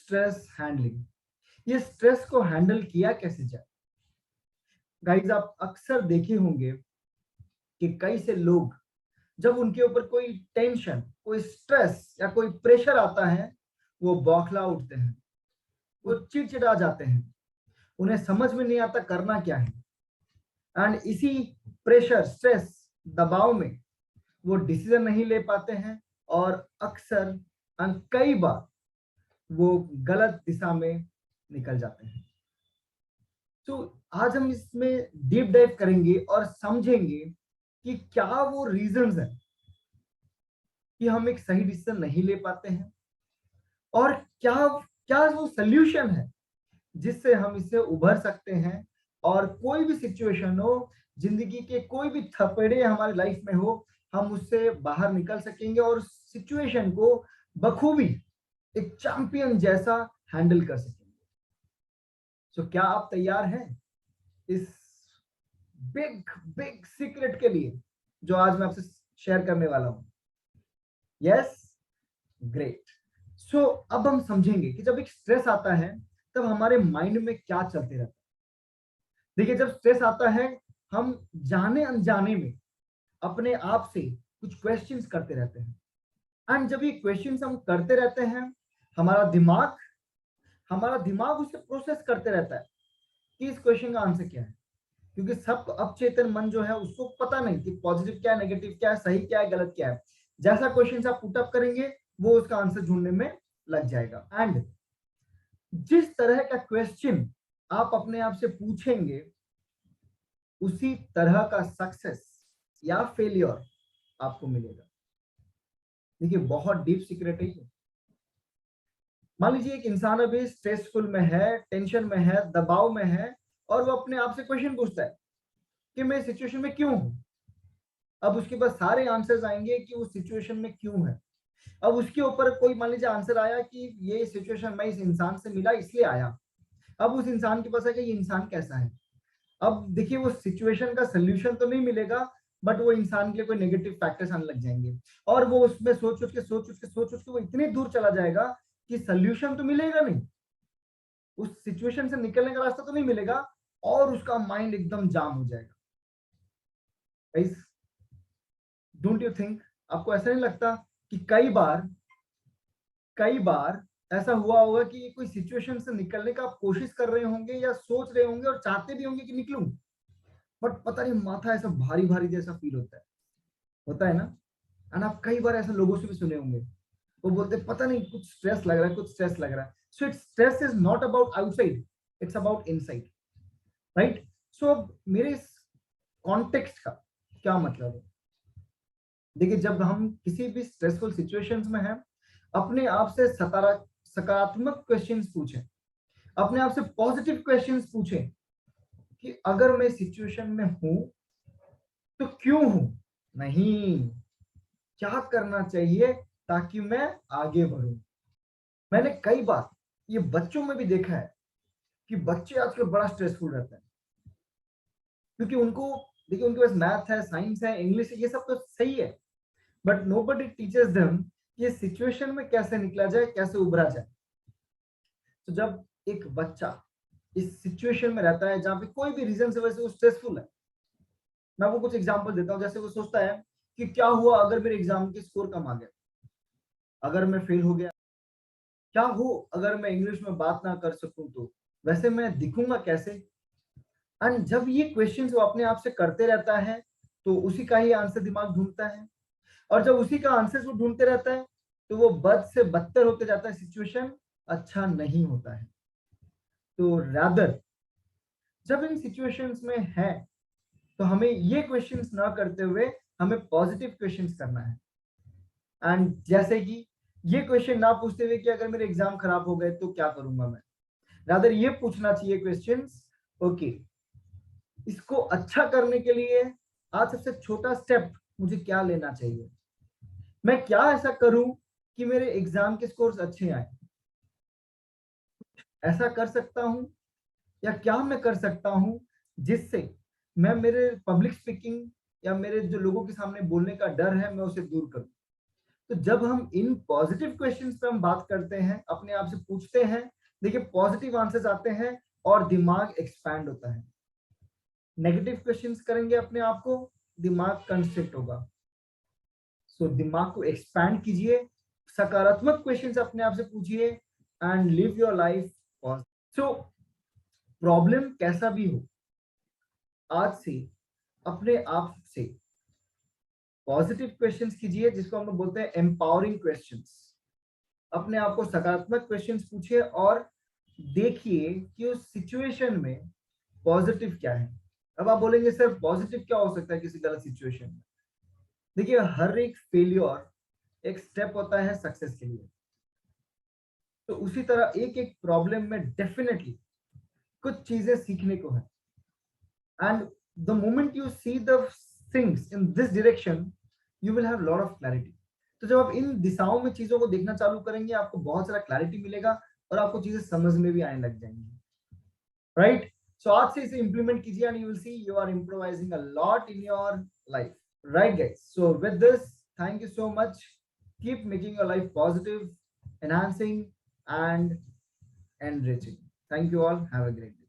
Stress handling. ये stress को handle किया कैसे जाए। गाइज, आप अक्सर देखे होंगे कि कई से लोग जब उनके ऊपर कोई टेंशन, कोई स्ट्रेस या कोई प्रेशर आता है, वो बौखला उठते हैं, वो चिड़चिड़ा जाते हैं, उन्हें समझ में नहीं आता करना क्या है। एंड इसी प्रेशर, स्ट्रेस, दबाव में वो डिसीजन नहीं ले पाते हैं और अक्सर कई बार वो गलत दिशा में निकल जाते हैं। तो आज हम इसमें डीप डाइव करेंगे और समझेंगे कि क्या वो रीजंस हैं कि हम एक सही डिसीजन नहीं ले पाते हैं और क्या क्या वो सोल्यूशन है जिससे हम इससे उभर सकते हैं और कोई भी सिचुएशन हो, जिंदगी के कोई भी थपेड़े हमारी लाइफ में हो, हम उससे बाहर निकल सकेंगे और सिचुएशन को बखूबी एक चैंपियन जैसा हैंडल कर सकेंगे। सो क्या आप तैयार हैं इस बिग बिग सीक्रेट के लिए जो आज मैं आपसे शेयर करने वाला हूं? Yes, great. सो अब हम समझेंगे कि जब एक स्ट्रेस आता है तब हमारे माइंड में क्या चलते रहता है। देखिए, जब स्ट्रेस आता है हम जाने अनजाने में अपने आप से कुछ क्वेश्चंस करते रहते हैं। एंड जब ये क्वेश्चंस हम करते रहते हैं, हमारा दिमाग उसे प्रोसेस करते रहता है कि इस क्वेश्चन का आंसर क्या है। क्योंकि सब अवचेतन मन जो है उसको पता नहीं कि पॉजिटिव क्या है, नेगेटिव क्या है, सही क्या है, गलत क्या है। जैसा क्वेश्चन आप पुट अप करेंगे वो उसका आंसर ढूंढने में लग जाएगा। एंड जिस तरह का क्वेश्चन आप अपने आप से पूछेंगे उसी तरह का सक्सेस या फेलियर आपको मिलेगा। देखिए, बहुत डीप सीक्रेट है ये। मान लीजिए एक इंसान अभी स्ट्रेसफुल में है, टेंशन में है, दबाव में है और वो अपने आप से क्वेश्चन पूछता है कि मैं इस सिचुएशन में क्यों हूं। अब उसके पास सारे आंसर्स आएंगे कि उस सिचुएशन में क्यों है। अब उसके ऊपर कोई मान लीजिए आंसर आया कि ये सिचुएशन मैं इस इंसान से मिला इसलिए आया। अब उस इंसान के पास है कि ये इंसान कैसा है। अब देखिए, वो सिचुएशन का सोल्यूशन तो नहीं मिलेगा, बट वो इंसान के लिए कोई नेगेटिव फैक्टर्स आने लग जाएंगे और वो उसमें सोच सोच के वो इतनी दूर चला जाएगा कि सोल्यूशन तो मिलेगा नहीं, उस सिचुएशन से निकलने का रास्ता तो नहीं मिलेगा और उसका माइंड एकदम जाम हो जाएगा। डोंट यू थिंक, आपको ऐसा नहीं लगता कि कई बार ऐसा हुआ होगा कि कोई सिचुएशन से निकलने का आप कोशिश कर रहे होंगे या सोच रहे होंगे और चाहते भी होंगे कि निकलूं, बट पता नहीं माथा ऐसा भारी भारी जैसा फील होता है ना। एंड आप कई बार ऐसे लोगों से भी सुने होंगे, वो बोलते हैं पता नहीं कुछ स्ट्रेस लग रहा है, कुछ स्ट्रेस लग रहा है। So it's stress is not about outside, it's about inside, right. So अब मेरे इस कॉन्टेक्स्ट का क्या मतलब है। देखिए, जब हम किसी भी स्ट्रेसफुल सिचुएशंस में हैं, अपने आप से सकारात्मक क्वेश्चंस पूछें, अपने आप से पॉजिटिव क्वेश्चंस पूछें कि अगर मैं सिचुएशन में हूं तो क्यों हूं, नहीं क्या करना चाहिए ताकि मैं आगे बढ़ूं। मैंने कई बार ये बच्चों में भी देखा है कि बच्चे आजकल बड़ा स्ट्रेसफुल रहते हैं क्योंकि उनको, देखिए, उनके पास मैथ है, साइंस है, इंग्लिश है, ये सब तो सही है, बट नोबडी टीचर्स देम ये सिचुएशन में कैसे निकला जाए, कैसे उभरा जाए। तो जब एक बच्चा इस सिचुएशन में रहता है जहां पे कोई भी रीजन से वजह से वो स्ट्रेसफुल है, मैं आपको कुछ एग्जांपल देता हूं। जैसे वो सोचता है कि क्या हुआ अगर मेरे एग्जाम के स्कोर कम आ गया, अगर मैं फेल हो गया, क्या हो अगर मैं इंग्लिश में बात ना कर सकूं तो वैसे मैं दिखूंगा कैसे। एंड जब ये क्वेश्चंस वो अपने आप से करते रहता है तो उसी का ही आंसर दिमाग ढूंढता है और जब उसी का आंसर वो ढूंढते रहता है तो वो बद से बदतर होते जाता है, सिचुएशन अच्छा नहीं होता है। तो रादर जब इन सिचुएशंस में है तो हमें ये क्वेश्चंस ना करते हुए हमें पॉजिटिव क्वेश्चंस करना है। एंड जैसे कि ये क्वेश्चन ना पूछते हुए कि अगर मेरे एग्जाम खराब हो गए तो क्या करूंगा मैं, रादर ये पूछना चाहिए क्वेश्चंस, ओके इसको अच्छा करने के लिए आज सबसे छोटा स्टेप मुझे क्या लेना चाहिए, मैं क्या ऐसा करूं कि मेरे एग्जाम के स्कोर्स अच्छे आए, ऐसा कर सकता हूं या क्या मैं कर सकता हूं जिससे मैं मेरे पब्लिक स्पीकिंग या मेरे जो लोगों के सामने बोलने का डर है मैं उसे दूर करूं। तो जब हम इन पॉजिटिव क्वेश्चंस पे हम बात करते हैं, अपने आप से पूछते हैं, देखिए पॉजिटिव आंसर्स आते हैं और दिमाग एक्सपैंड होता है। नेगेटिव क्वेश्चंस करेंगे अपने आप को, दिमाग कंस्ट्रिक्ट होगा। सो दिमाग को एक्सपैंड कीजिए, सकारात्मक क्वेश्चंस अपने आप से पूछिए and live your life positive. So problem कैसा भी हो, आज से अपने आप से पॉजिटिव क्वेश्चंस कीजिए, जिसको हम लोग बोलते हैं एम्पावरिंग क्वेश्चंस। अपने आप को सकारात्मक क्वेश्चंस पूछिए और देखिए कि उस सिचुएशन में पॉजिटिव क्या है। अब आप बोलेंगे सर पॉजिटिव क्या हो सकता है किसी गलत सिचुएशन में? देखिए हर एक फेलियर एक स्टेप होता है सक्सेस के लिए। तो उसी तरह एक एक प्रॉब्लम में डेफिनेटली कुछ चीजें सीखने को है। And the moment you see the things in this direction, you will have lot of clarity. तो जब आप इन दिशाओं में चीजों को देखना चालू करेंगे, आपको बहुत सारा क्लैरिटी मिलेगा और आपको चीजें समझ में भी आने लग जाएंगी, राइट? सो आज से इसे इंप्लीमेंट कीजिए and you will see you are improvising a lot in your life, right guys? So with this, thank you so much. Keep making your life positive, enhancing and enriching. Thank you all. Have a great day.